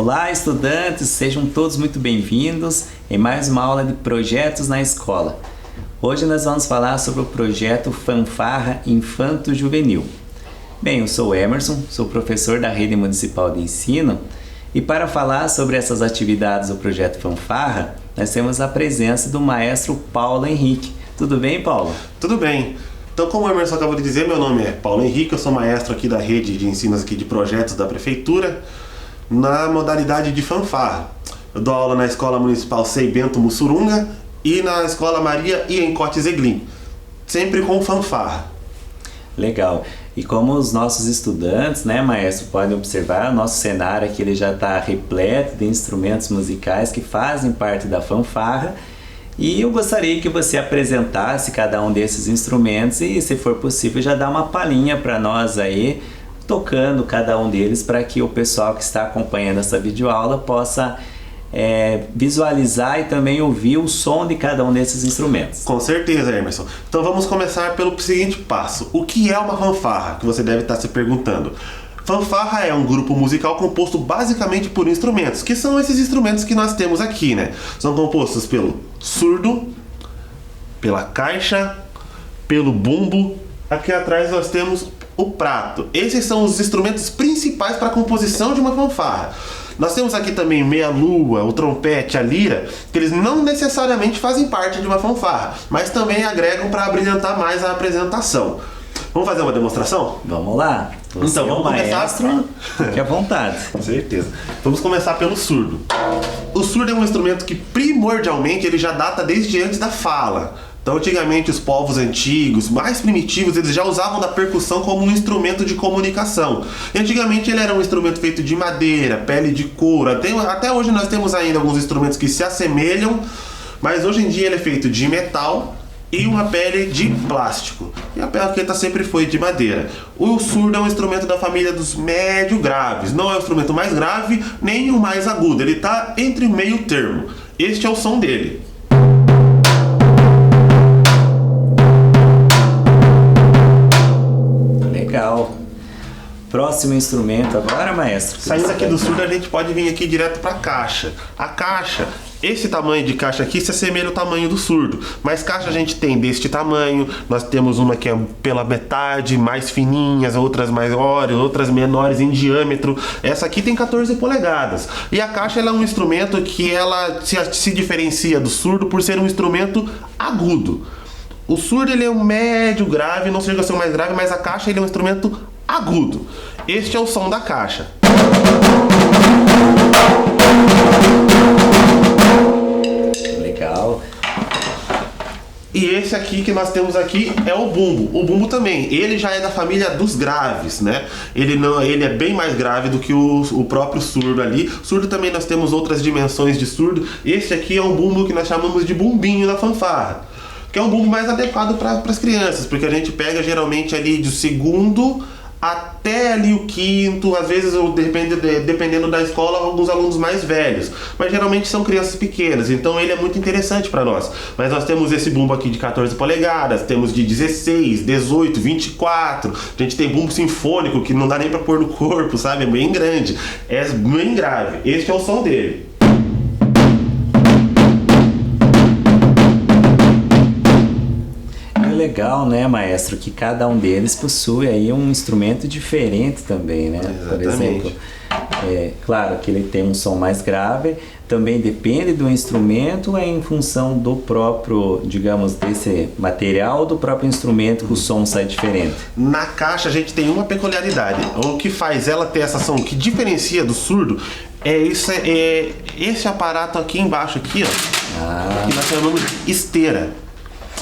Olá, estudantes, sejam todos muito bem-vindos em mais uma aula de projetos na escola. Hoje nós vamos falar sobre o projeto Fanfarra Infanto Juvenil. Bem, eu sou o Emerson, sou professor da Rede Municipal de Ensino e para falar sobre essas atividades do projeto Fanfarra, nós temos a presença do maestro Paulo Henrique. Tudo bem, Paulo? Tudo bem. Então, como o Emerson acabou de dizer, meu nome é Paulo Henrique, eu sou maestro aqui da Rede de Ensinos aqui de Projetos da Prefeitura, na modalidade de fanfarra. Eu dou aula na Escola Municipal Sei Bento Mussurunga e na Escola Maria Iencote Zeglin, sempre com fanfarra. Legal. E como os nossos estudantes, né, maestro, podem observar, o nosso cenário aqui ele já está repleto de instrumentos musicais que fazem parte da fanfarra. E eu gostaria que você apresentasse cada um desses instrumentos e, se for possível, já dar uma palhinha para nós aí, tocando cada um deles, para que o pessoal que está acompanhando essa videoaula possa visualizar e também ouvir o som de cada um desses instrumentos. Com certeza, Emerson. Então vamos começar pelo seguinte passo. O que é uma fanfarra? Que você deve estar se perguntando. Fanfarra é um grupo musical composto basicamente por instrumentos, que são esses instrumentos que nós temos aqui, né? São compostos pelo surdo, pela caixa, pelo bumbo. Aqui atrás nós temos o prato. Esses são os instrumentos principais para a composição de uma fanfarra. Nós temos aqui também meia-lua, o trompete, a lira, que eles não necessariamente fazem parte de uma fanfarra, mas também agregam para brilhantar mais a apresentação. Vamos fazer uma demonstração? Vamos lá. Você então vamos maestro, fique à vontade. Com certeza. Vamos começar pelo surdo. O surdo é um instrumento que primordialmente ele já data desde antes da fala. Então antigamente os povos antigos, mais primitivos, eles já usavam da percussão como um instrumento de comunicação. E antigamente ele era um instrumento feito de madeira, pele de couro. Até hoje nós temos ainda alguns instrumentos que se assemelham, mas hoje em dia ele é feito de metal e uma pele de plástico. E a plaqueta sempre foi de madeira. O surdo é um instrumento da família dos médio graves. Não é o instrumento mais grave, nem o mais agudo. Ele está entre o meio termo. Este é o som dele. Legal. Próximo instrumento agora, maestro? Saindo aqui do surdo, a gente pode vir aqui direto para a caixa. A caixa, esse tamanho de caixa aqui se assemelha ao tamanho do surdo. Mas caixa a gente tem deste tamanho, nós temos uma que é pela metade, mais fininhas, outras maiores, outras menores em diâmetro. Essa aqui tem 14 polegadas. E a caixa ela é um instrumento que ela se diferencia do surdo por ser um instrumento agudo. O surdo ele é um médio grave, não chega a ser o mais grave, mas a caixa ele é um instrumento agudo. Este é o som da caixa. Legal. E esse aqui que nós temos aqui é o bumbo. O bumbo também, ele já é da família dos graves, né? Ele é bem mais grave do que o próprio surdo ali. Surdo também nós temos outras dimensões de surdo. Esse aqui é um bumbo que nós chamamos de bumbinho da fanfarra, que é um bumbo mais adequado para as crianças, porque a gente pega geralmente ali do segundo até ali o quinto, às vezes dependendo da escola, alguns alunos mais velhos, mas geralmente são crianças pequenas, então ele é muito interessante para nós. Mas nós temos esse bumbo aqui de 14 polegadas, temos de 16, 18, 24, a gente tem bumbo sinfônico que não dá nem para pôr no corpo, sabe? É bem grande, é bem grave. Este é o som dele. Legal, né, maestro, que cada um deles possui aí um instrumento diferente também, né? Exatamente. Por exemplo, claro que ele tem um som mais grave, também depende do instrumento, é em função do próprio, digamos, desse material, do próprio instrumento que o som sai diferente. Na caixa a gente tem uma peculiaridade, o que faz ela ter essa som, que diferencia do surdo, é esse aparato aqui embaixo, aqui, ó, que nós chamamos de esteira.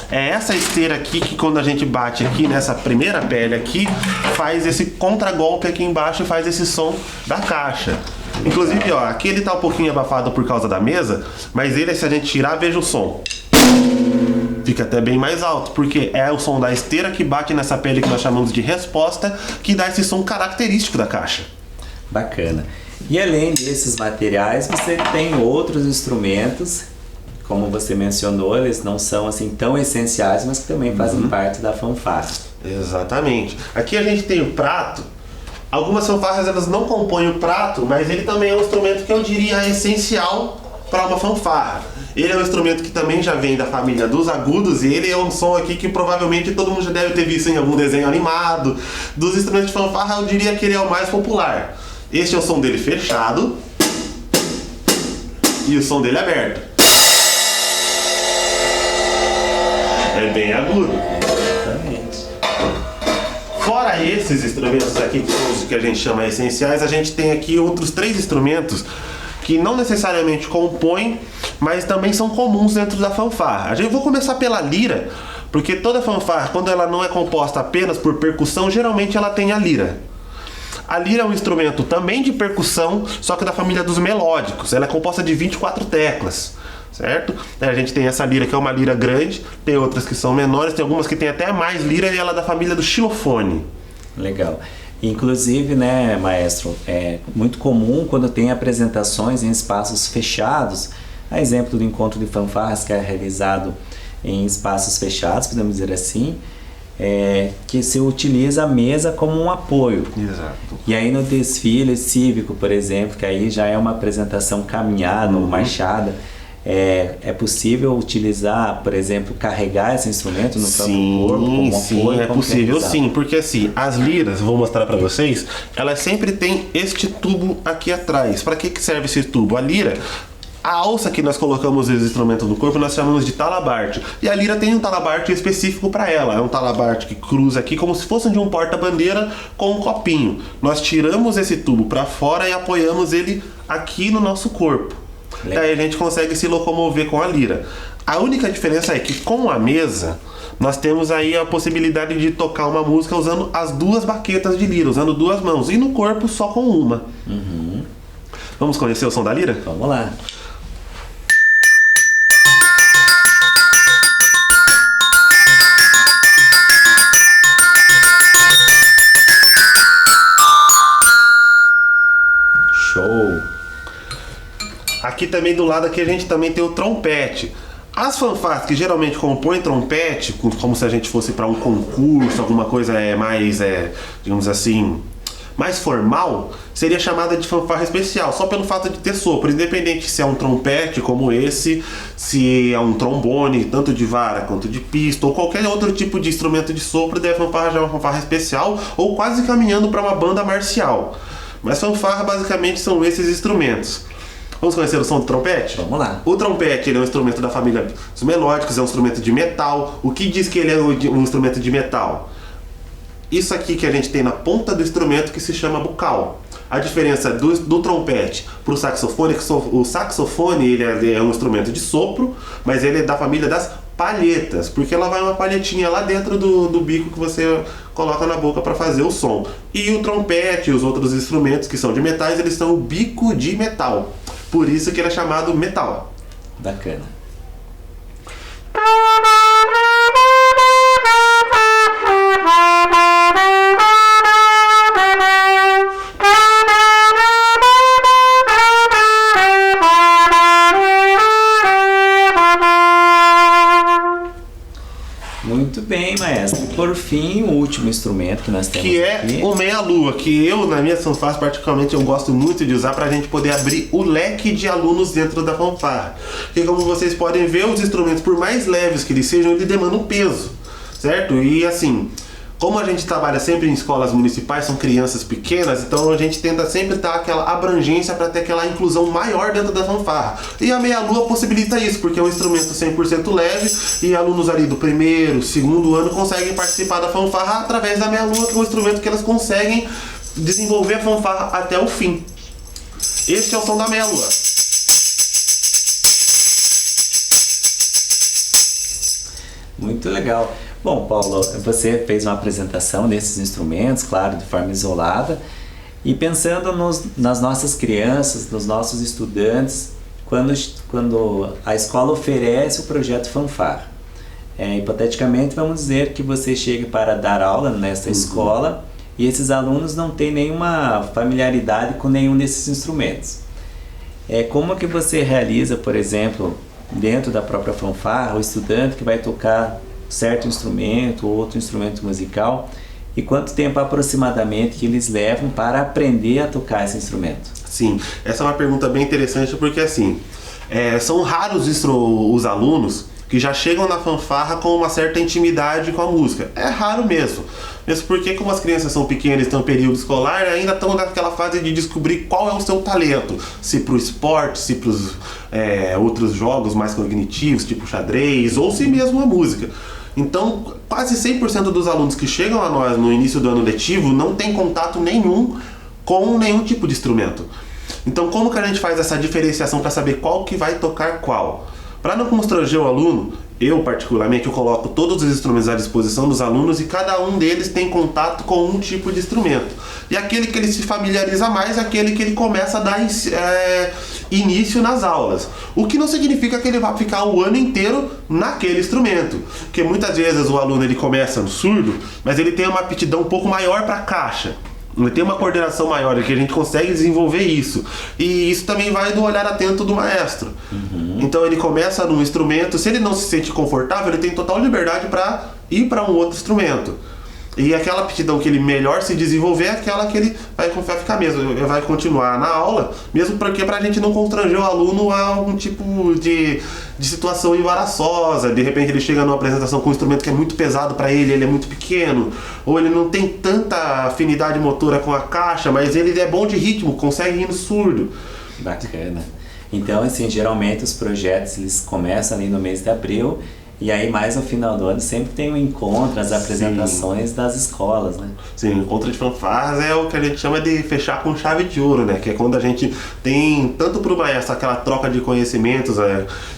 É essa esteira aqui que quando a gente bate aqui nessa primeira pele aqui, faz esse contragolpe aqui embaixo e faz esse som da caixa. Inclusive, ó, aqui ele tá um pouquinho abafado por causa da mesa, mas ele, se a gente tirar, veja o som. Fica até bem mais alto, porque é o som da esteira que bate nessa pele que nós chamamos de resposta, que dá esse som característico da caixa. Bacana. E além desses materiais, você tem outros instrumentos como você mencionou, eles não são assim tão essenciais, mas que também fazem parte da fanfarra. Exatamente. Aqui a gente tem o prato. Algumas fanfarras elas não compõem o prato, mas ele também é um instrumento que eu diria essencial para uma fanfarra. Ele é um instrumento que também já vem da família dos agudos e ele é um som aqui que provavelmente todo mundo já deve ter visto em algum desenho animado. Dos instrumentos de fanfarra eu diria que ele é o mais popular. Este é o som dele fechado e o som dele aberto. É bem agudo. Exatamente. Fora esses instrumentos aqui que a gente chama essenciais, a gente tem aqui outros 3 instrumentos que não necessariamente compõem, mas também são comuns dentro da fanfarra. Vou começar pela lira, porque toda fanfarra, quando ela não é composta apenas por percussão, geralmente ela tem a lira. A lira é um instrumento também de percussão, só que da família dos melódicos. Ela é composta de 24 teclas, certo? A gente tem essa lira que é uma lira grande, tem outras que são menores, tem algumas que tem até mais lira e ela é da família do xilofone. Legal. Inclusive, né, maestro, é muito comum quando tem apresentações em espaços fechados, a exemplo do encontro de fanfarras que é realizado em espaços fechados, podemos dizer assim, que se utiliza a mesa como um apoio. Exato. E aí no desfile cívico, por exemplo, que aí já é uma apresentação caminhada ou marchada, é possível utilizar, por exemplo, carregar esse instrumento no próprio corpo como apoio? Sim, é possível sim, porque assim, as liras, vou mostrar para vocês, elas sempre tem este tubo aqui atrás. Para que serve esse tubo? A lira, a alça que nós colocamos os instrumentos no corpo, nós chamamos de talabarte. E a lira tem um talabarte específico para ela. É um talabarte que cruza aqui como se fosse de um porta-bandeira com um copinho. Nós tiramos esse tubo para fora e apoiamos ele aqui no nosso corpo. Daí a gente consegue se locomover com a lira. A única diferença é que com a mesa nós temos aí a possibilidade de tocar uma música usando as 2 baquetas de lira, usando 2 mãos, e no corpo só com uma. Vamos conhecer o som da lira? Vamos lá. Show! Aqui também do lado aqui a gente também tem o trompete. As fanfarras que geralmente compõem trompete, como se a gente fosse para um concurso, alguma coisa mais, digamos assim, mais formal, seria chamada de fanfarra especial, só pelo fato de ter sopro, independente se é um trompete como esse, se é um trombone, tanto de vara quanto de pista, ou qualquer outro tipo de instrumento de sopro, daí a fanfarra já é uma fanfarra especial, ou quase caminhando para uma banda marcial. Mas fanfarra basicamente são esses instrumentos. Vamos conhecer o som do trompete? Vamos lá. O trompete ele é um instrumento da família dos melódicos, é um instrumento de metal. O que diz que ele é um instrumento de metal? Isso aqui que a gente tem na ponta do instrumento que se chama bucal. A diferença do trompete para o saxofone é que o saxofone ele é um instrumento de sopro, mas ele é da família das palhetas, porque ela vai uma palhetinha lá dentro do bico que você coloca na boca para fazer o som. E o trompete e os outros instrumentos que são de metais, eles são o bico de metal. Por isso que ele é chamado metal. Bacana. Muito bem, maestro. Por fim, o último instrumento que nós temos que é aqui. o meia-lua, que eu, na minha fanfarra, particularmente, eu gosto muito de usar para a gente poder abrir o leque de alunos dentro da fanfarra. Porque como vocês podem ver, os instrumentos, por mais leves que eles sejam, eles demandam peso, certo? E assim, como a gente trabalha sempre em escolas municipais, são crianças pequenas, então a gente tenta sempre dar aquela abrangência para ter aquela inclusão maior dentro da fanfarra. E a meia-lua possibilita isso, porque é um instrumento 100% leve e alunos ali do primeiro, segundo ano conseguem participar da fanfarra através da meia-lua, que é um instrumento que elas conseguem desenvolver a fanfarra até o fim. Este é o som da meia-lua. Muito legal. Bom, Paulo, você fez uma apresentação desses instrumentos, claro, de forma isolada, e pensando nas nossas crianças, nos nossos estudantes, quando a escola oferece o projeto fanfarra. Hipoteticamente, vamos dizer que você chega para dar aula nessa escola e esses alunos não têm nenhuma familiaridade com nenhum desses instrumentos. Como que você realiza, por exemplo, dentro da própria fanfarra, o estudante que vai tocar certo instrumento ou outro instrumento musical, e quanto tempo aproximadamente que eles levam para aprender a tocar esse instrumento? Sim, essa é uma pergunta bem interessante porque assim, são raros os alunos que já chegam na fanfarra com uma certa intimidade com a música. É raro mesmo. Mesmo porque como as crianças são pequenas, estão no período escolar, ainda estão naquela fase de descobrir qual é o seu talento. Se para o esporte, se para os outros jogos mais cognitivos, tipo xadrez, ou se mesmo a música. Então, quase 100% dos alunos que chegam a nós no início do ano letivo não tem contato nenhum com nenhum tipo de instrumento. Então, como que a gente faz essa diferenciação para saber qual que vai tocar qual? Para não constranger o aluno, eu particularmente eu coloco todos os instrumentos à disposição dos alunos e cada um deles tem contato com um tipo de instrumento. E aquele que ele se familiariza mais é aquele que ele começa a dar início nas aulas. O que não significa que ele vai ficar o ano inteiro naquele instrumento. Porque muitas vezes o aluno ele começa no surdo, mas ele tem uma aptidão um pouco maior para a caixa. Ele tem uma coordenação maior, que a gente consegue desenvolver isso. E isso também vai do olhar atento do maestro. Então ele começa num instrumento, se ele não se sente confortável, ele tem total liberdade para ir para um outro instrumento. E aquela aptidão que ele melhor se desenvolver é aquela que ele vai ficar mesmo, vai continuar na aula, mesmo porque para a gente não constranger o aluno a algum tipo de situação embaraçosa. De repente ele chega numa apresentação com um instrumento que é muito pesado para ele, ele é muito pequeno, ou ele não tem tanta afinidade motora com a caixa, mas ele é bom de ritmo, consegue ir no surdo. Bacana. Então, assim, geralmente os projetos eles começam ali no mês de abril. E aí, mais no final do ano, sempre tem um encontro, as apresentações das escolas, né? Sim, o encontro de fanfarras é o que a gente chama de fechar com chave de ouro, né? Que é quando a gente tem, tanto para o maestro, aquela troca de conhecimentos,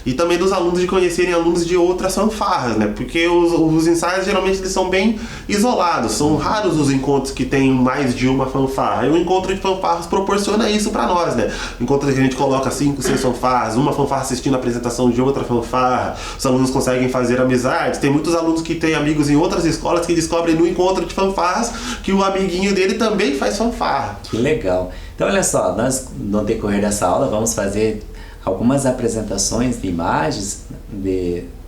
e também dos alunos de conhecerem alunos de outras fanfarras, né? Porque os ensaios, geralmente, eles são bem isolados. São raros os encontros que tem mais de uma fanfarra. E o encontro de fanfarras proporciona isso para nós, né? Encontro que a gente coloca 5, 6 fanfarras, uma fanfarra assistindo a apresentação de outra fanfarra, os alunos conseguem fazer amizades. Tem muitos alunos que têm amigos em outras escolas que descobrem no encontro de fanfarras que o amiguinho dele também faz fanfarra. Que legal. Então olha só, nós no decorrer dessa aula vamos fazer algumas apresentações de imagens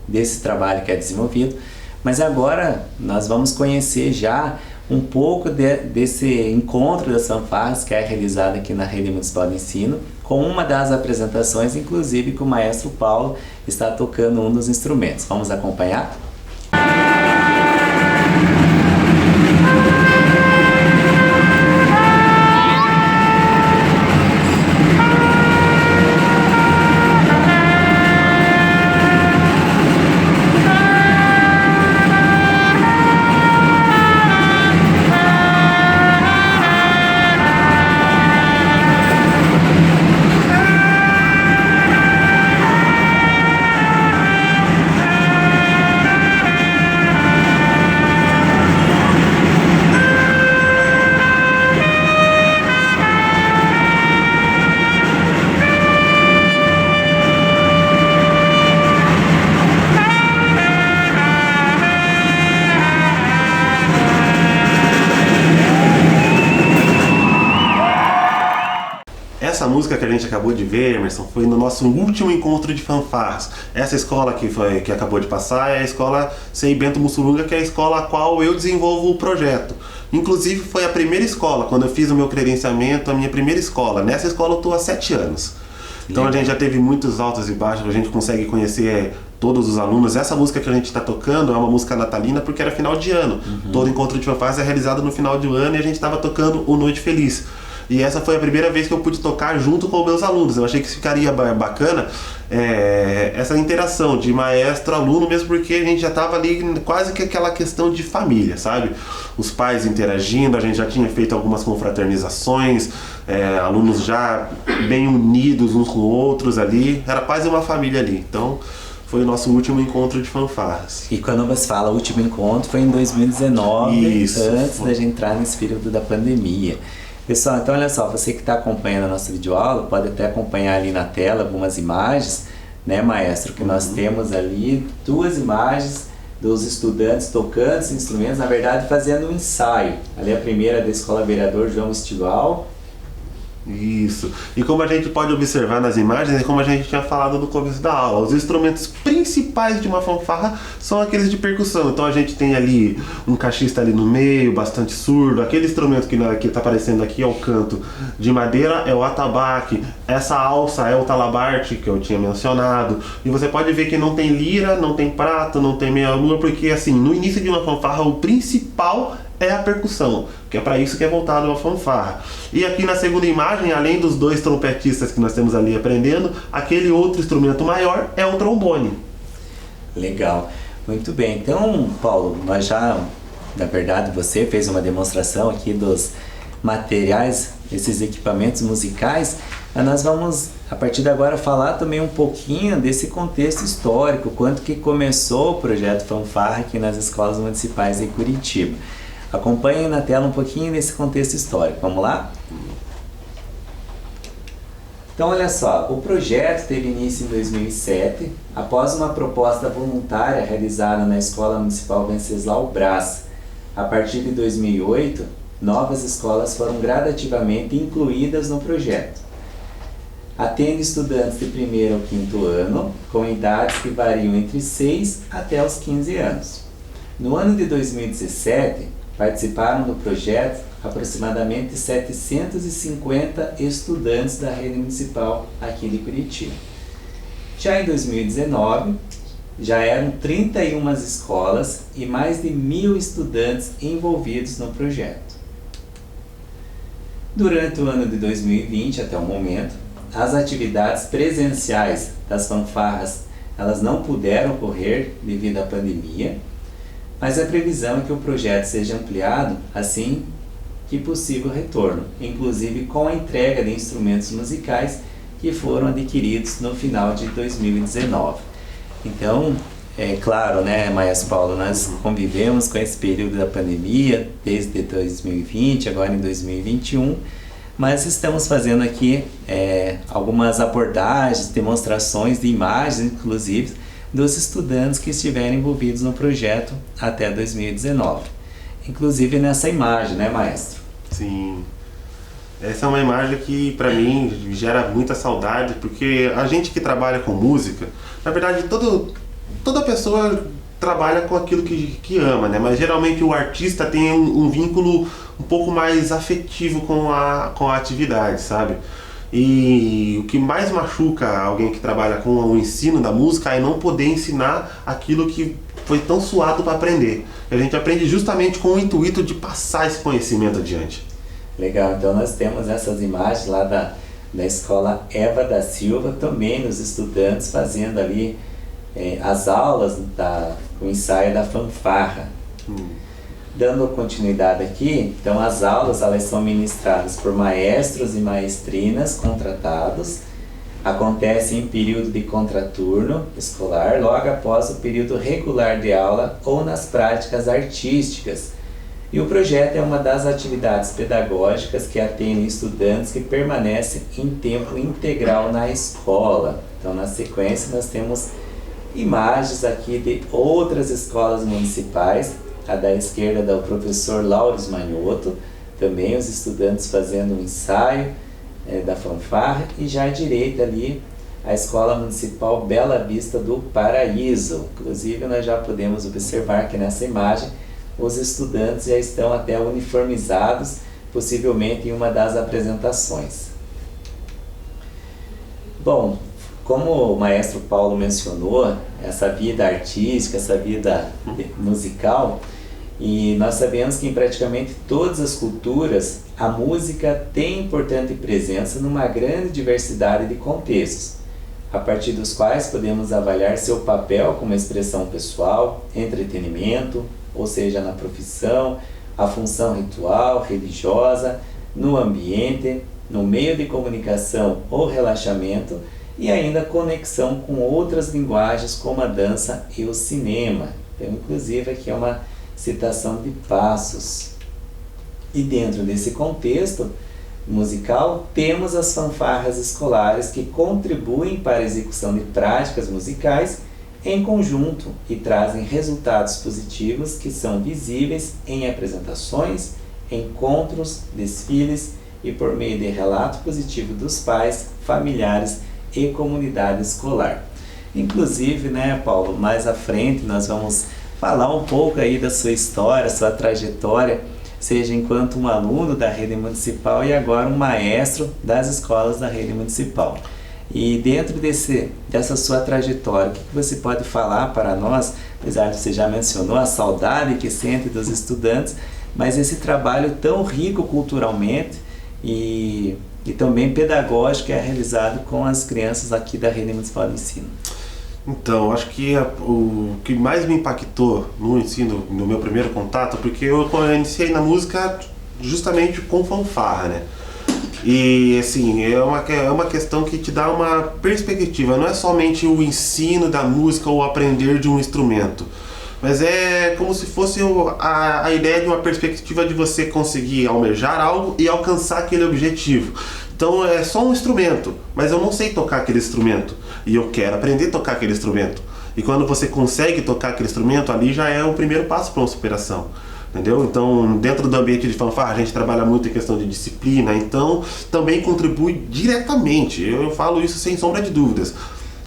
desse trabalho que é desenvolvido, mas agora nós vamos conhecer já um pouco desse encontro das fanfarras que é realizado aqui na Rede Municipal de Ensino, com uma das apresentações, inclusive, que o maestro Paulo está tocando um dos instrumentos. Vamos acompanhar? Essa música que a gente acabou de ver, Emerson, foi no nosso último encontro de fanfarras. Essa escola que acabou de passar é a escola CEI Bento Mussurunga, que é a escola a qual eu desenvolvo o projeto. Inclusive foi a primeira escola, quando eu fiz o meu credenciamento, a minha primeira escola. Nessa escola eu estou há 7 anos. Então a gente já teve muitos altos e baixos, a gente consegue conhecer todos os alunos. Essa música que a gente está tocando é uma música natalina porque era final de ano. Todo encontro de fanfarras é realizado no final do ano e a gente estava tocando o Noite Feliz. E essa foi a primeira vez que eu pude tocar junto com meus alunos. Eu achei que ficaria bacana essa interação de maestro-aluno, mesmo porque a gente já estava ali quase que aquela questão de família, sabe? Os pais interagindo, a gente já tinha feito algumas confraternizações, alunos já bem unidos uns com outros ali, era quase uma família ali. Então foi o nosso último encontro de fanfarras. E quando você fala último encontro, foi em 2019, Isso, antes da gente entrar nesse período da pandemia. Pessoal, então olha só, você que está acompanhando a nossa videoaula, pode até acompanhar ali na tela algumas imagens, né, maestro? Que nós temos ali 2 imagens dos estudantes tocando esses instrumentos, na verdade fazendo um ensaio. Ali a primeira da Escola Vereador João Estival Isso. E como a gente pode observar nas imagens, é como a gente tinha falado no começo da aula, os instrumentos principais de uma fanfarra são aqueles de percussão. Então a gente tem ali um cachista ali no meio, bastante surdo. Aquele instrumento que está aparecendo aqui é o canto de madeira, é o atabaque. Essa alça é o talabarte, que eu tinha mencionado. E você pode ver que não tem lira, não tem prato, não tem meia-lua, porque assim, no início de uma fanfarra, o principal é a percussão, que é para isso que é voltado a fanfarra. E aqui na segunda imagem, além dos dois trompetistas que nós temos ali aprendendo, aquele outro instrumento maior é o trombone. Legal, muito bem. Então, Paulo, nós já, na verdade, você fez uma demonstração aqui dos materiais, esses equipamentos musicais, mas nós vamos, a partir de agora, falar também um pouquinho desse contexto histórico, quanto que começou o projeto Fanfarra aqui nas escolas municipais em Curitiba. Acompanhem na tela um pouquinho desse contexto histórico. Vamos lá? Então, olha só, o projeto teve início em 2007, após uma proposta voluntária realizada na Escola Municipal Venceslau Braz. A partir de 2008, novas escolas foram gradativamente incluídas no projeto. Atende estudantes de 1º ao 5º ano, com idades que variam entre 6 até os 15 anos. No ano de 2017, participaram do projeto aproximadamente 750 estudantes da rede municipal aqui de Curitiba. Já em 2019, já eram 31 escolas e mais de 1.000 estudantes envolvidos no projeto. Durante o ano de 2020 até o momento, as atividades presenciais das fanfarras elas não puderam ocorrer devido à pandemia, mas a previsão é que o projeto seja ampliado assim que possível retorno, inclusive com a entrega de instrumentos musicais que foram adquiridos no final de 2019. Então, é claro, né, Maestro Paulo, nós convivemos com esse período da pandemia desde 2020, agora em 2021, mas estamos fazendo aqui algumas abordagens, demonstrações de imagens, inclusive, dos estudantes que estiverem envolvidos no projeto até 2019. Inclusive nessa imagem, né, maestro? Sim. Essa é uma imagem que, para mim, gera muita saudade, porque a gente que trabalha com música, na verdade, toda pessoa trabalha com aquilo que ama, né? Mas geralmente o artista tem um vínculo um pouco mais afetivo com a atividade, sabe? E o que mais machuca alguém que trabalha com o ensino da música é não poder ensinar aquilo que foi tão suado para aprender. A gente aprende justamente com o intuito de passar esse conhecimento adiante. Legal, então nós temos essas imagens lá da escola Eva da Silva, também nos estudantes fazendo ali as aulas, o ensaio da fanfarra. Dando continuidade aqui, então as aulas elas são ministradas por maestros e maestrinas contratados, acontece em período de contraturno escolar, logo após o período regular de aula ou nas práticas artísticas. E o projeto é uma das atividades pedagógicas que atendem estudantes que permanecem em tempo integral na escola. Então, na sequência, nós temos imagens aqui de outras escolas municipais. A da esquerda é do professor Laures Manioto, também os estudantes fazendo um ensaio da fanfarra, e já à direita ali a Escola Municipal Bela Vista do Paraíso. Inclusive nós já podemos observar que nessa imagem os estudantes já estão até uniformizados, possivelmente em uma das apresentações. Bom, como o maestro Paulo mencionou, essa vida artística, essa vida musical, e nós sabemos que em praticamente todas as culturas a música tem importante presença numa grande diversidade de contextos, a partir dos quais podemos avaliar seu papel como expressão pessoal, entretenimento, ou seja, na profissão, a função ritual, religiosa, no ambiente, no meio de comunicação ou relaxamento, e ainda conexão com outras linguagens como a dança e o cinema. Então, inclusive, aqui é uma citação de Passos. E dentro desse contexto musical, temos as fanfarras escolares que contribuem para a execução de práticas musicais em conjunto e trazem resultados positivos que são visíveis em apresentações, encontros, desfiles e por meio de relato positivo dos pais, familiares e comunidade escolar. Inclusive, né, Paulo, mais à frente nós vamos falar um pouco aí da sua história, sua trajetória, seja enquanto um aluno da rede municipal e agora um maestro das escolas da rede municipal. E dentro dessa sua trajetória, o que você pode falar para nós, apesar de você já mencionou a saudade que sente dos estudantes, mas esse trabalho tão rico culturalmente e também pedagógico é realizado com as crianças aqui da rede municipal de ensino? Então, acho que o que mais me impactou no ensino, no meu primeiro contato, porque eu iniciei na música justamente com fanfarra, né? E assim, é uma questão que te dá uma perspectiva, não é somente o ensino da música ou aprender de um instrumento, mas é como se fosse a ideia de uma perspectiva de você conseguir almejar algo e alcançar aquele objetivo. Então é só um instrumento, mas eu não sei tocar aquele instrumento e eu quero aprender a tocar aquele instrumento. E quando você consegue tocar aquele instrumento, ali já é o primeiro passo para uma superação. Entendeu? Então, dentro do ambiente de fanfarra, a gente trabalha muito em questão de disciplina, então também contribui diretamente, eu falo isso sem sombra de dúvidas,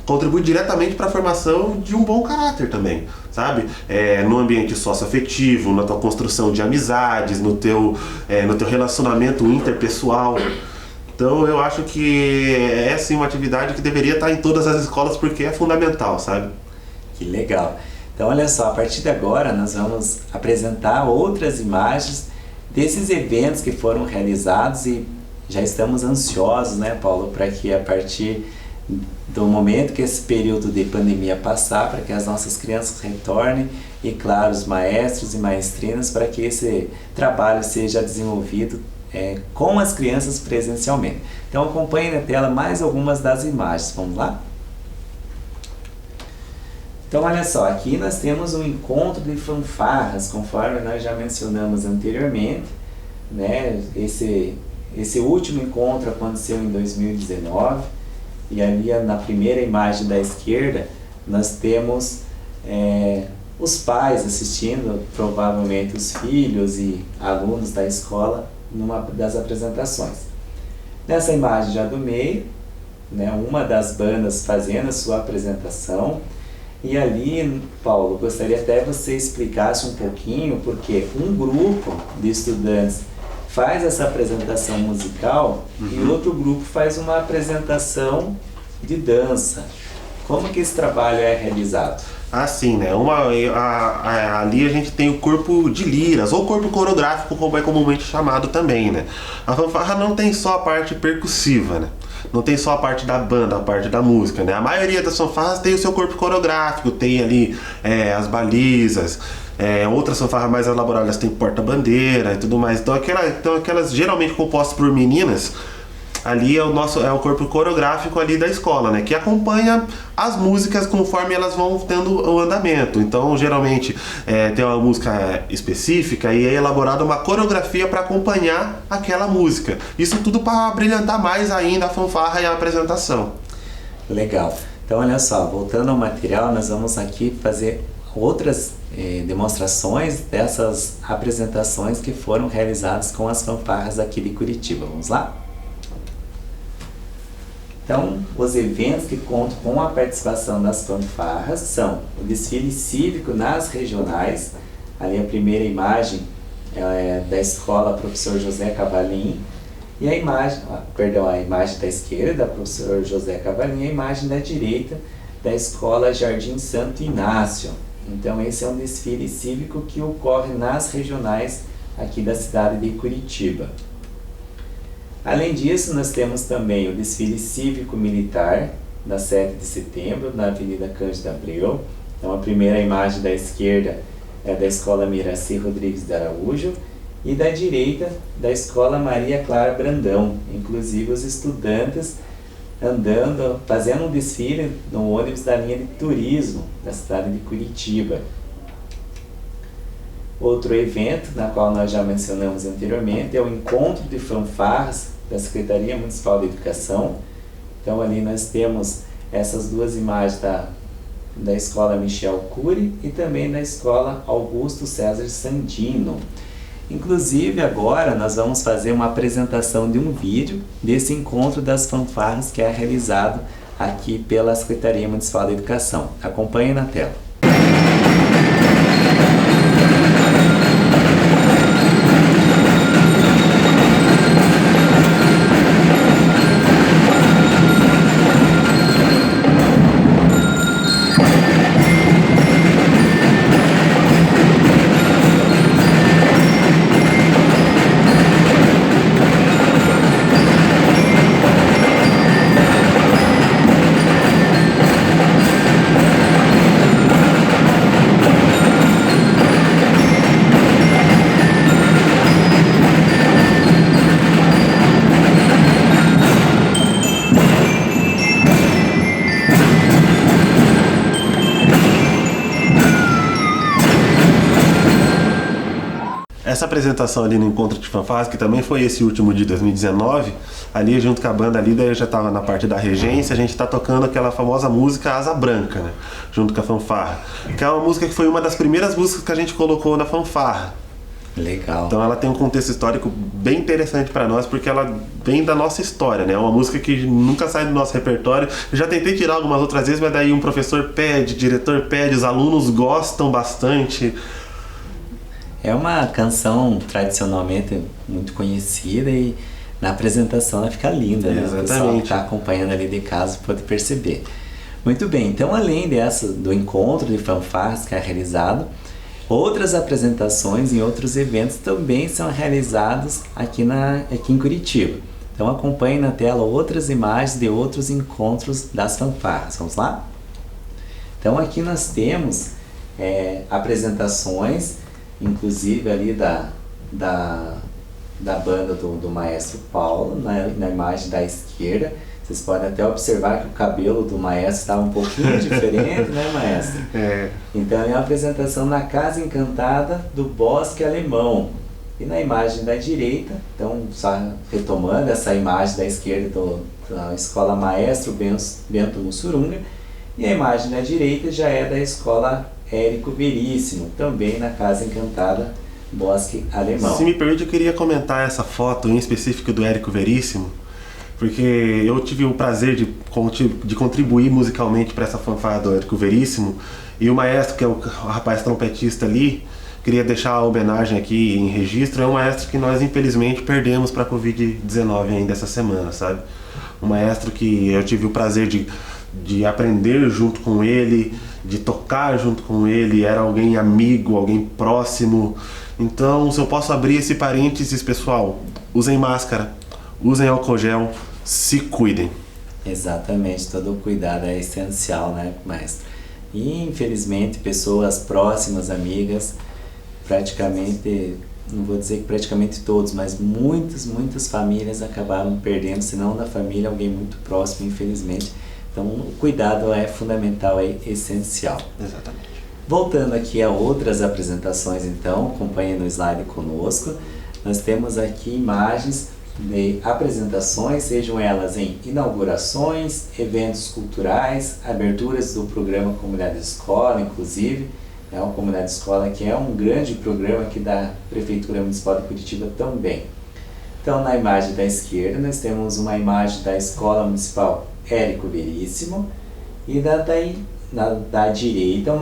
contribui diretamente para a formação de um bom caráter também, sabe? No ambiente socioafetivo, na tua construção de amizades, no teu relacionamento interpessoal. Então, eu acho que é assim uma atividade que deveria estar em todas as escolas porque é fundamental, sabe? Que legal! Então, olha só, a partir de agora nós vamos apresentar outras imagens desses eventos que foram realizados e já estamos ansiosos, né, Paulo, para que a partir do momento que esse período de pandemia passar, para que as nossas crianças retornem e, claro, os maestros e maestrinas, para que esse trabalho seja desenvolvido com as crianças presencialmente. Então, acompanhe na tela mais algumas das imagens. Vamos lá? Então, olha só, aqui nós temos um encontro de fanfarras, conforme nós já mencionamos anteriormente, né? Esse último encontro aconteceu em 2019, e ali na primeira imagem da esquerda nós temos os pais assistindo, provavelmente os filhos e alunos da escola, numa das apresentações. Nessa imagem já do meio, né, uma das bandas fazendo a sua apresentação. E ali, Paulo, gostaria até que você explicasse um pouquinho, porque um grupo de estudantes faz essa apresentação musical e outro grupo faz uma apresentação de dança. Como que esse trabalho é realizado? Assim, né? Ali a gente tem o corpo de liras, ou corpo coreográfico, como é comumente chamado também, né? A fanfarra não tem só a parte percussiva, né? Não tem só a parte da banda, a parte da música, né? A maioria das fanfarras tem o seu corpo coreográfico, tem ali as balizas, outras fanfarras mais elaboradas tem porta-bandeira e tudo mais. Então aquelas geralmente compostas por meninas, ali é o corpo coreográfico ali da escola, né? Que acompanha as músicas conforme elas vão tendo o andamento. Então, geralmente, tem uma música específica e é elaborada uma coreografia para acompanhar aquela música. Isso tudo para brilhantar mais ainda a fanfarra e a apresentação. Legal. Então, olha só, voltando ao material, nós vamos aqui fazer outras demonstrações dessas apresentações que foram realizadas com as fanfarras aqui de Curitiba. Vamos lá? Então, os eventos que contam com a participação das fanfarras são o desfile cívico nas regionais. Ali a primeira imagem é da escola Professor José Cavalim, e a imagem da esquerda da Professor José Cavalim e a imagem da direita da escola Jardim Santo Inácio. Então, esse é um desfile cívico que ocorre nas regionais aqui da cidade de Curitiba. Além disso, nós temos também o desfile cívico-militar da 7 de setembro, na Avenida Cândido Abreu. Então, a primeira imagem da esquerda é da Escola Miraci Rodrigues de Araújo e da direita da Escola Maria Clara Brandão. Inclusive, os estudantes andando, fazendo um desfile no ônibus da linha de turismo da cidade de Curitiba. Outro evento, na qual nós já mencionamos anteriormente, é o encontro de fanfarras da Secretaria Municipal de Educação. Então, ali nós temos essas duas imagens da Escola Michel Cury e também da Escola Augusto César Sandino. Inclusive agora nós vamos fazer uma apresentação de um vídeo desse encontro das fanfarras que é realizado aqui pela Secretaria Municipal da Educação. Acompanhe na tela. Essa apresentação ali no Encontro de Fanfarras, que também foi esse último de 2019, ali junto com a banda ali, daí eu já estava na parte da regência, a gente está tocando aquela famosa música Asa Branca, né? Junto com a fanfarra. Que é uma música que foi uma das primeiras músicas que a gente colocou na fanfarra. Legal. Então ela tem um contexto histórico bem interessante para nós, porque ela vem da nossa história, né? É uma música que nunca sai do nosso repertório. Eu já tentei tirar algumas outras vezes, mas daí um professor pede, diretor pede, os alunos gostam bastante. É uma canção tradicionalmente muito conhecida e na apresentação ela fica linda, né? Exatamente. O pessoal que está acompanhando ali de casa pode perceber. Muito bem, então além do encontro de fanfarras que é realizado, outras apresentações em outros eventos também são realizados aqui em Curitiba. Então acompanhe na tela outras imagens de outros encontros das fanfarras. Vamos lá? Então aqui nós temos apresentações, inclusive ali da banda do maestro Paulo, na imagem da esquerda. Vocês podem até observar que o cabelo do maestro estava um pouquinho diferente, né, maestro? É. Então é uma apresentação na Casa Encantada do Bosque Alemão. E na imagem da direita, então só retomando essa imagem da esquerda da Escola Maestro Bento Mussurunga, e a imagem da direita já é da Escola Érico Veríssimo, também na Casa Encantada Bosque Alemão. Se me permite, eu queria comentar essa foto em específico do Érico Veríssimo, porque eu tive o prazer de contribuir musicalmente para essa fanfarra do Érico Veríssimo, e o maestro, que é o rapaz trompetista ali, queria deixar a homenagem aqui em registro, é um maestro que nós infelizmente perdemos para a Covid-19 ainda essa semana, sabe? Um maestro que eu tive o prazer de aprender junto com ele, de tocar junto com ele, era alguém amigo, alguém próximo. Então, se eu posso abrir esse parênteses, pessoal, usem máscara, usem álcool gel, se cuidem. Exatamente, todo o cuidado é essencial, né, maestro? E, infelizmente, pessoas próximas, amigas, praticamente, não vou dizer que praticamente todos, mas muitas famílias acabaram perdendo, se não da família, alguém muito próximo, infelizmente. Então, o cuidado é fundamental, é essencial. Exatamente. Voltando aqui a outras apresentações, então, acompanhe no slide conosco. Nós temos aqui imagens de apresentações, sejam elas em inaugurações, eventos culturais, aberturas do programa Comunidade Escola, inclusive, né, a Comunidade Escola, que é um grande programa aqui da Prefeitura Municipal de Curitiba também. Então, na imagem da esquerda, nós temos uma imagem da Escola Municipal Érico Veríssimo, e da direita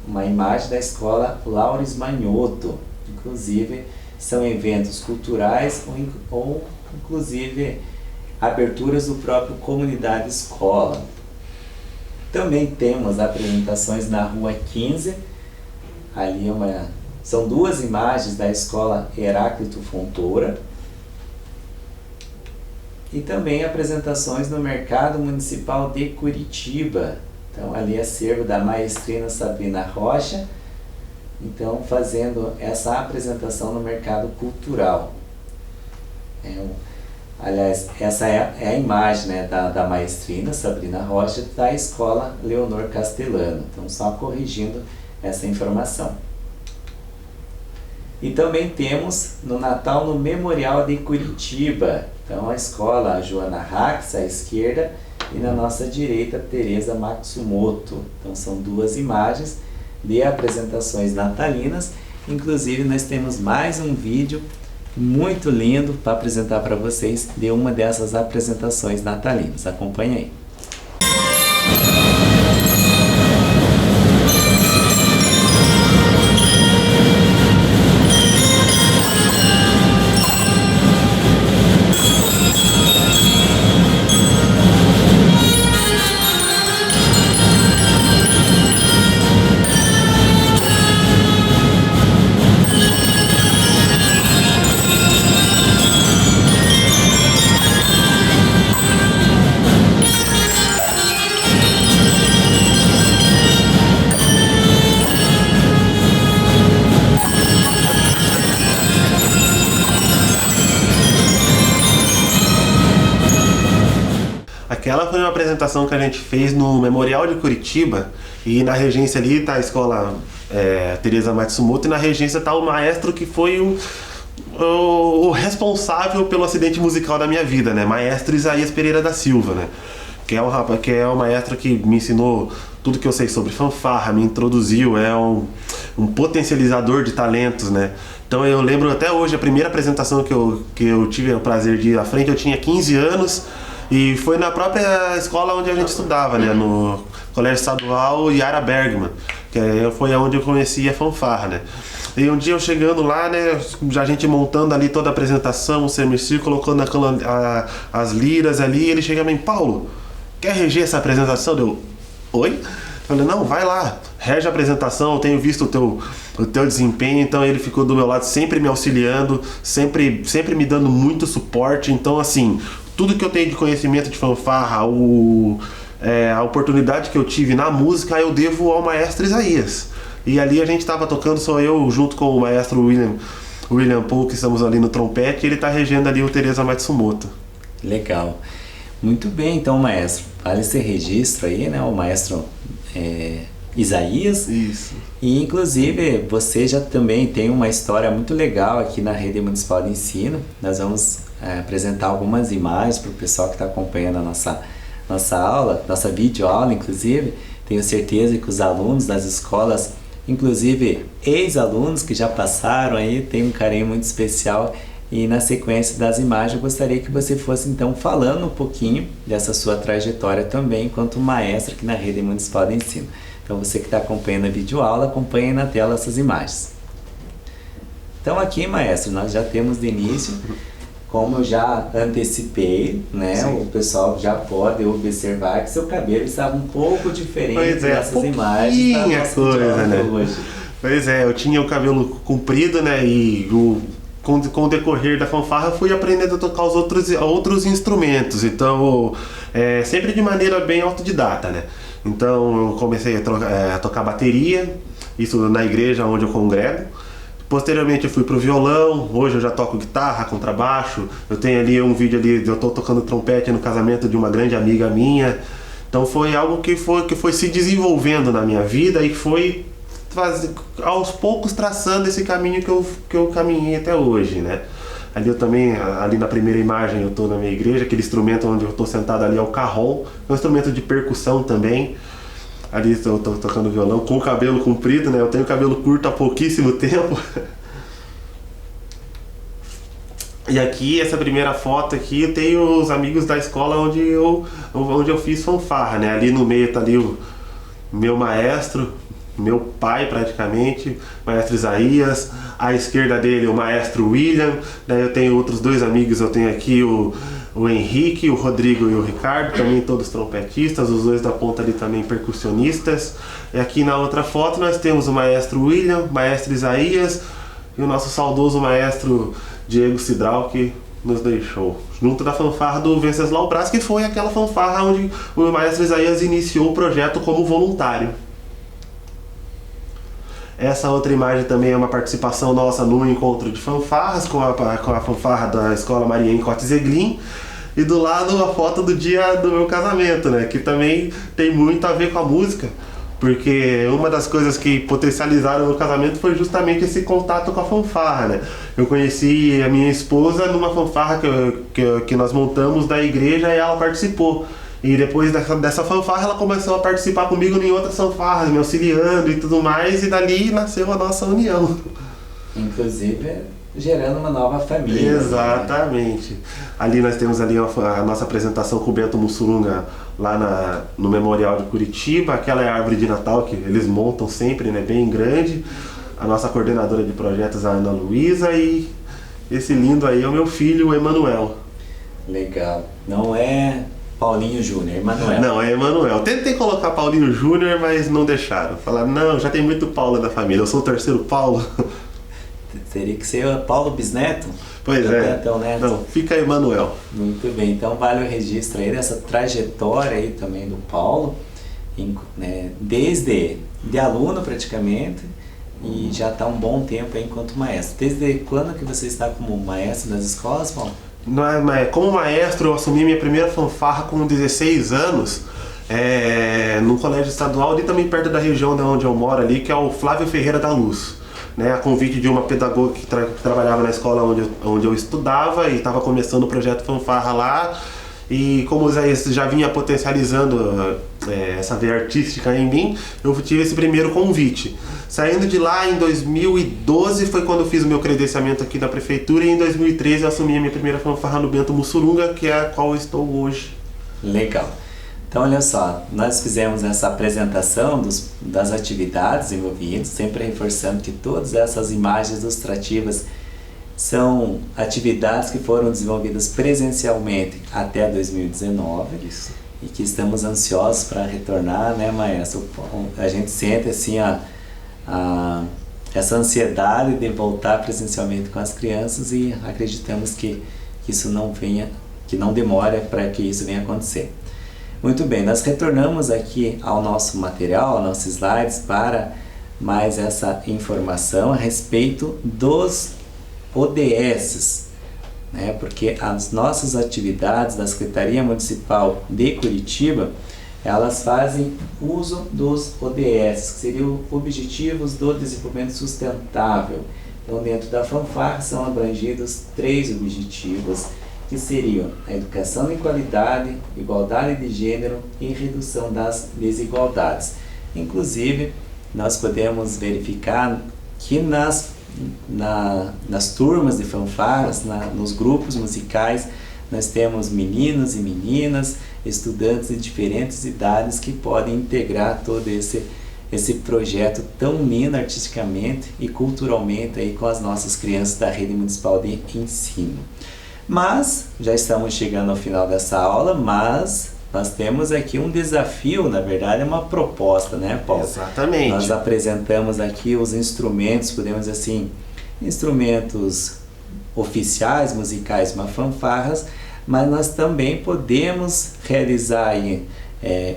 uma imagem da Escola Laures Manioto. Inclusive são eventos culturais ou inclusive aberturas do próprio Comunidade Escola. Também temos apresentações na Rua 15, ali são duas imagens da Escola Heráclito Fontoura, e também apresentações no Mercado Municipal de Curitiba. Então ali é acervo da maestrina Sabrina Rocha, então fazendo essa apresentação no mercado cultural. Aliás, essa é a imagem, né, da maestrina Sabrina Rocha da Escola Leonor Castellano. Então só corrigindo essa informação. E também temos no Natal no Memorial de Curitiba. Então a escola Joana Rax à esquerda e na nossa direita Teresa Matsumoto. Então são duas imagens de apresentações natalinas Inclusive nós temos mais um vídeo muito lindo para apresentar para vocês de uma dessas apresentações natalinas. Acompanhe aí. Aquela foi uma apresentação que a gente fez no Memorial de Curitiba, e na regência ali tá a escola Teresa Matsumoto, e na regência tá o maestro que foi o responsável pelo acidente musical da minha vida, né? Maestro Isaías Pereira da Silva, né? Que é o maestro que me ensinou tudo que eu sei sobre fanfarra, me introduziu, é um potencializador de talentos, né? Então eu lembro até hoje a primeira apresentação que eu tive o prazer de ir à frente, eu tinha 15 anos, e foi na própria escola onde a gente estudava, né? No Colégio Estadual Yara Bergman, que foi onde eu conheci a fanfarra, né? E um dia eu chegando lá, né? A gente montando ali toda a apresentação, o semicírculo, colocando as liras ali, ele chega a mim: Paulo, quer reger essa apresentação? Eu: oi? Eu falei: não, vai lá, rege a apresentação, eu tenho visto o teu desempenho. Então ele ficou do meu lado, sempre me auxiliando, sempre me dando muito suporte. Então, assim, tudo que eu tenho de conhecimento de fanfarra, a oportunidade que eu tive na música, eu devo ao maestro Isaías. E ali a gente estava tocando, sou eu junto com o maestro William Paul, que estamos ali no trompete, e ele está regendo ali o Teresa Matsumoto. Legal. Muito bem, então, maestro. Vale esse registro aí, né? O maestro Isaías. Isso. E, inclusive, você já também tem uma história muito legal aqui na Rede Municipal de Ensino. Nós vamos apresentar algumas imagens para o pessoal que está acompanhando a nossa aula, nossa videoaula, inclusive. Tenho certeza que os alunos das escolas, inclusive ex-alunos que já passaram aí, têm um carinho muito especial. E na sequência das imagens eu gostaria que você fosse então falando um pouquinho dessa sua trajetória também enquanto maestra aqui na Rede Municipal de Ensino. Então você que está acompanhando a videoaula, acompanhe na tela essas imagens. Então aqui, maestro, nós já temos de início, como eu já antecipei, né? Sim. O pessoal já pode observar que seu cabelo estava um pouco diferente dessas imagens da nossa coisa, né? hoje. Pois é, eu tinha o cabelo comprido, né? E com o decorrer da fanfarra fui aprendendo a tocar os outros instrumentos. Então, sempre de maneira bem autodidata, né? Então eu comecei a tocar bateria, isso na igreja onde eu congrego. Posteriormente eu fui pro violão, hoje eu já toco guitarra, contrabaixo. Eu tenho ali um vídeo ali, eu tô tocando trompete no casamento de uma grande amiga minha. Então foi algo que foi se desenvolvendo na minha vida e foi aos poucos traçando esse caminho que eu caminhei até hoje, né? Ali eu também, ali na primeira imagem eu tô na minha igreja, aquele instrumento onde eu tô sentado ali é o cajón, é um instrumento de percussão também. Ali eu tô tocando violão com o cabelo comprido, né? Eu tenho cabelo curto há pouquíssimo tempo. E aqui, essa primeira foto aqui, eu tenho os amigos da escola onde eu fiz fanfarra, né? Ali no meio tá ali o meu maestro, meu pai praticamente, maestro Isaías. À esquerda dele o maestro William. Daí eu tenho outros dois amigos, eu tenho aqui o Henrique, o Rodrigo e o Ricardo, também todos trompetistas, os dois da ponta ali também percussionistas. E aqui na outra foto nós temos o maestro William, o maestro Isaías e o nosso saudoso maestro Diego Cidral, que nos deixou, junto da fanfarra do Venceslau Braz, que foi aquela fanfarra onde o maestro Isaías iniciou o projeto como voluntário. Essa outra imagem também é uma participação nossa no encontro de fanfarras com a fanfarra da Escola Mariane Cote-Zeglin. E do lado a foto do dia do meu casamento, né? Que também tem muito a ver com a música, porque uma das coisas que potencializaram o meu casamento foi justamente esse contato com a fanfarra, né? Eu conheci a minha esposa numa fanfarra que nós montamos da igreja e ela participou. E depois dessa fanfarra ela começou a participar comigo em outras fanfarras, me auxiliando e tudo mais, e dali nasceu a nossa união. Inclusive gerando uma nova família. Exatamente. Né? Ali nós temos ali a nossa apresentação com o Bento Mussurunga lá no Memorial de Curitiba. Aquela é a árvore de Natal que eles montam sempre, né? Bem grande. A nossa coordenadora de projetos, a Ana Luísa, e esse lindo aí é o meu filho, o Emanuel. Legal. Não é Paulinho Júnior, é Emanuel. Não, é Emanuel. Tentei colocar Paulinho Júnior, mas não deixaram. Falaram, não, já tem muito Paulo da família, eu sou o terceiro Paulo. Teria que ser o Paulo Bisneto? Pois é. Então, né? Não, fica Emanuel. Muito bem, então vale o registro aí dessa trajetória aí também do Paulo, né? Desde de aluno praticamente, e já está um bom tempo aí enquanto maestro. Desde quando que você está como maestro nas escolas, Paulo? Como maestro, eu assumi minha primeira fanfarra com 16 anos, no colégio estadual, ali também perto da região de onde eu moro ali, que é o Flávio Ferreira da Luz. Né, a convite de uma pedagoga que trabalhava na escola onde eu estudava e estava começando o projeto Fanfarra lá. E como o Isaías já vinha potencializando essa veia artística em mim, eu tive esse primeiro convite. Saindo de lá em 2012 foi quando eu fiz o meu credenciamento aqui na prefeitura, e em 2013 eu assumi a minha primeira fanfarra no Bento Mussurunga, que é a qual eu estou hoje. Legal. Então, olha só, nós fizemos essa apresentação das atividades envolvidas, sempre reforçando que todas essas imagens ilustrativas são atividades que foram desenvolvidas presencialmente até 2019. Isso. E que estamos ansiosos para retornar, né, maestro? A gente sente assim essa ansiedade de voltar presencialmente com as crianças, e acreditamos que isso não venha, que não demore para que isso venha acontecer. Muito bem, nós retornamos aqui ao nosso material, aos nossos slides, para mais essa informação a respeito dos ODS, né? Porque as nossas atividades da Secretaria Municipal de Curitiba, elas fazem uso dos ODS, que seriam Objetivos do Desenvolvimento Sustentável. Então, dentro da fanfarra são abrangidos 3 objetivos, que seriam a educação de qualidade, igualdade de gênero e redução das desigualdades. Inclusive, nós podemos verificar que nas turmas de fanfarras, nos grupos musicais, nós temos meninos e meninas, estudantes de diferentes idades que podem integrar todo esse projeto tão lindo artisticamente e culturalmente aí com as nossas crianças da Rede Municipal de Ensino. Mas, já estamos chegando ao final dessa aula, mas nós temos aqui um desafio, na verdade é uma proposta, né, Paulo? Exatamente. Nós apresentamos aqui os instrumentos, podemos dizer assim, instrumentos oficiais, musicais, uma fanfarras, mas nós também podemos realizar aí,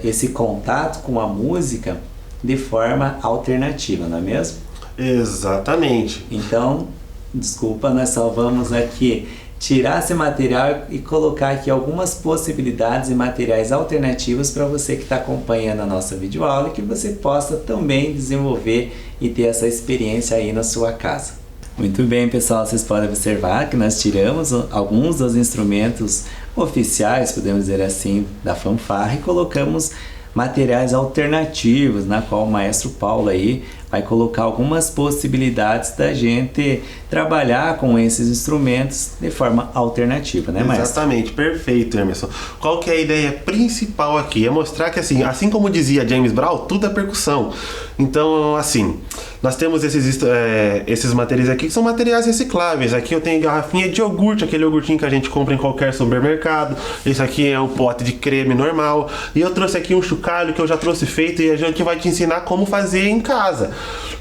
esse contato com a música de forma alternativa, não é mesmo? Exatamente. Então, desculpa, nós só vamos aqui tirar esse material e colocar aqui algumas possibilidades e materiais alternativos para você que está acompanhando a nossa videoaula, e que você possa também desenvolver e ter essa experiência aí na sua casa. Muito bem, pessoal, vocês podem observar que nós tiramos alguns dos instrumentos oficiais, podemos dizer assim, da fanfarra, e colocamos materiais alternativos, na qual o maestro Paulo aí vai colocar algumas possibilidades da gente trabalhar com esses instrumentos de forma alternativa, né, maestro? Exatamente, perfeito, Emerson. Qual que é a ideia principal aqui? É mostrar que, assim como dizia James Brown, tudo é percussão. Então, assim, nós temos esses materiais aqui que são materiais recicláveis. Aqui eu tenho garrafinha de iogurte, aquele iogurtinho que a gente compra em qualquer supermercado. Esse aqui é um pote de creme normal. E eu trouxe aqui um chocalho que eu já trouxe feito, e a gente vai te ensinar como fazer em casa.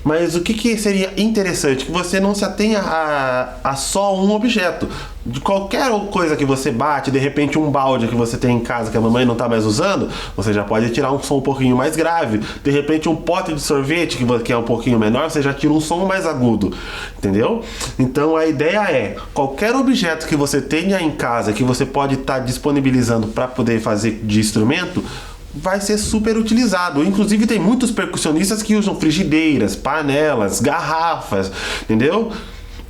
Mas o que seria interessante? Que você não se atenha a só um objeto. De qualquer coisa que você bate, de repente um balde que você tem em casa que a mamãe não está mais usando, você já pode tirar um som um pouquinho mais grave. De repente um pote de sorvete que é um pouquinho menor, você já tira um som mais agudo, entendeu? Então a ideia é, qualquer objeto que você tenha em casa, que você pode estar disponibilizando para poder fazer de instrumento, vai ser super utilizado. Inclusive tem muitos percussionistas que usam frigideiras, panelas, garrafas, entendeu?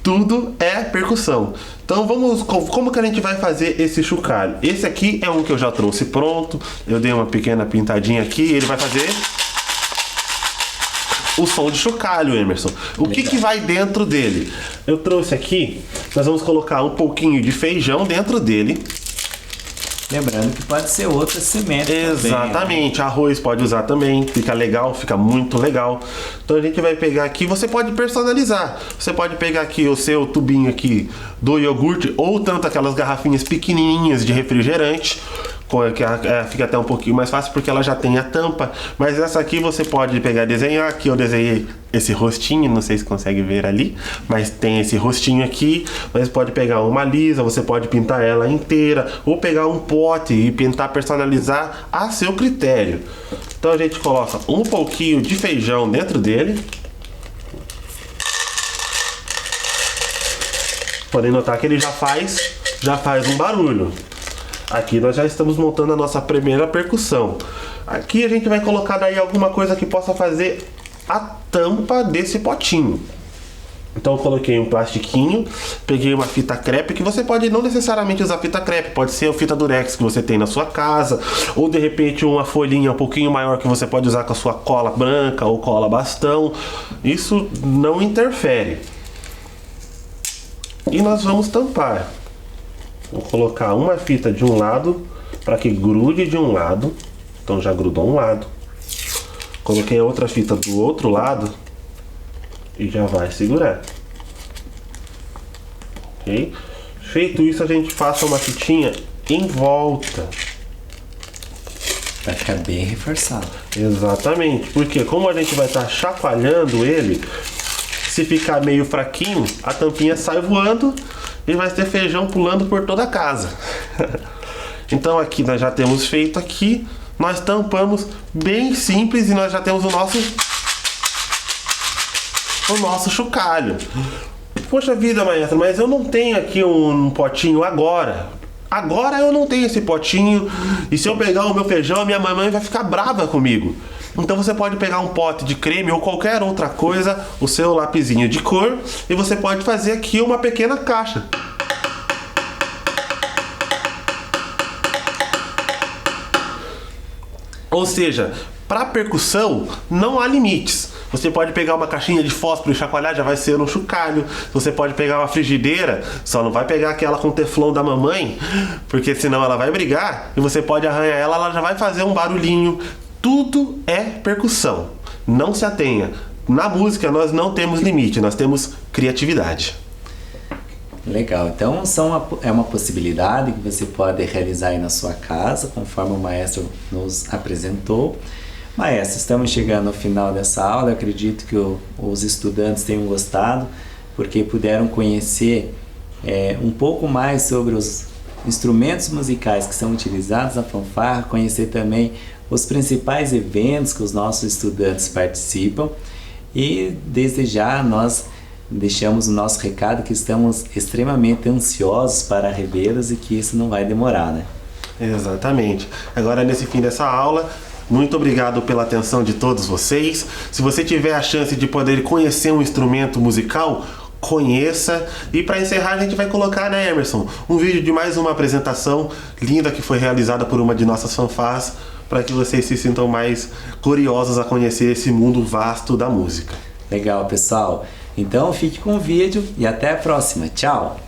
Tudo é percussão. Então como que a gente vai fazer esse chocalho? Esse aqui é um que eu já trouxe pronto. Eu dei uma pequena pintadinha aqui. Ele vai fazer o som de chocalho, Emerson. O que vai dentro dele? Eu trouxe aqui, nós vamos colocar um pouquinho de feijão dentro dele. Lembrando que pode ser outra semente. Exatamente, também, né? Arroz pode usar também, fica legal, fica muito legal. Então a gente vai pegar aqui, você pode personalizar. Você pode pegar aqui o seu tubinho aqui do iogurte, ou tanto aquelas garrafinhas pequenininhas de refrigerante, que fica até um pouquinho mais fácil porque ela já tem a tampa. Mas essa aqui você pode pegar e desenhar. Aqui eu desenhei esse rostinho, não sei se consegue ver ali, mas tem esse rostinho aqui. Mas pode pegar uma lisa, você pode pintar ela inteira, ou pegar um pote e pintar, personalizar a seu critério. Então a gente coloca um pouquinho de feijão dentro dele. Podem notar que ele já faz um barulho. Aqui nós já estamos montando a nossa primeira percussão. Aqui a gente vai colocar daí alguma coisa que possa fazer a tampa desse potinho. Então eu coloquei um plastiquinho, peguei uma fita crepe, que você pode não necessariamente usar fita crepe, pode ser a fita durex que você tem na sua casa, ou de repente uma folhinha um pouquinho maior que você pode usar com a sua cola branca ou cola bastão. Isso não interfere. E nós vamos tampar. Vou colocar uma fita de um lado para que grude de um lado. Então já grudou um lado. Coloquei a outra fita do outro lado e já vai segurar. Ok? Feito isso, a gente passa uma fitinha em volta. Vai ficar bem reforçado. Exatamente, porque como a gente vai estar chacoalhando ele, se ficar meio fraquinho, a tampinha sai voando e vai ter feijão pulando por toda a casa. Então aqui nós já temos feito aqui, nós tampamos bem simples e nós já temos o nosso chocalho. Poxa vida, maestro, mas eu não tenho aqui um potinho agora. Agora eu não tenho esse potinho, e se eu pegar o meu feijão, a minha mamãe vai ficar brava comigo. Então você pode pegar um pote de creme ou qualquer outra coisa, o seu lapisinho de cor, e você pode fazer aqui uma pequena caixa. Ou seja, para percussão não há limites. Você pode pegar uma caixinha de fósforo e chacoalhar, já vai ser um chocalho. Você pode pegar uma frigideira, só não vai pegar aquela com teflon da mamãe, porque senão ela vai brigar, e você pode arranhar ela, ela já vai fazer um barulhinho. Tudo é percussão. Não se atenha. Na música nós não temos limite, nós temos criatividade. Legal, então é uma possibilidade que você pode realizar aí na sua casa, conforme o maestro nos apresentou. Maestro, estamos chegando ao final dessa aula. Eu acredito que os estudantes tenham gostado, porque puderam conhecer um pouco mais sobre os instrumentos musicais que são utilizados na fanfarra, conhecer também os principais eventos que os nossos estudantes participam, e desde já nós deixamos o nosso recado que estamos extremamente ansiosos para revê-los e que isso não vai demorar, né? Exatamente. Agora, nesse fim dessa aula, muito obrigado pela atenção de todos vocês. Se você tiver a chance de poder conhecer um instrumento musical, conheça. E para encerrar, a gente vai colocar, né, Emerson, um vídeo de mais uma apresentação linda que foi realizada por uma de nossas fanfarras, para que vocês se sintam mais curiosos a conhecer esse mundo vasto da música. Legal, pessoal. Então fique com o vídeo e até a próxima. Tchau!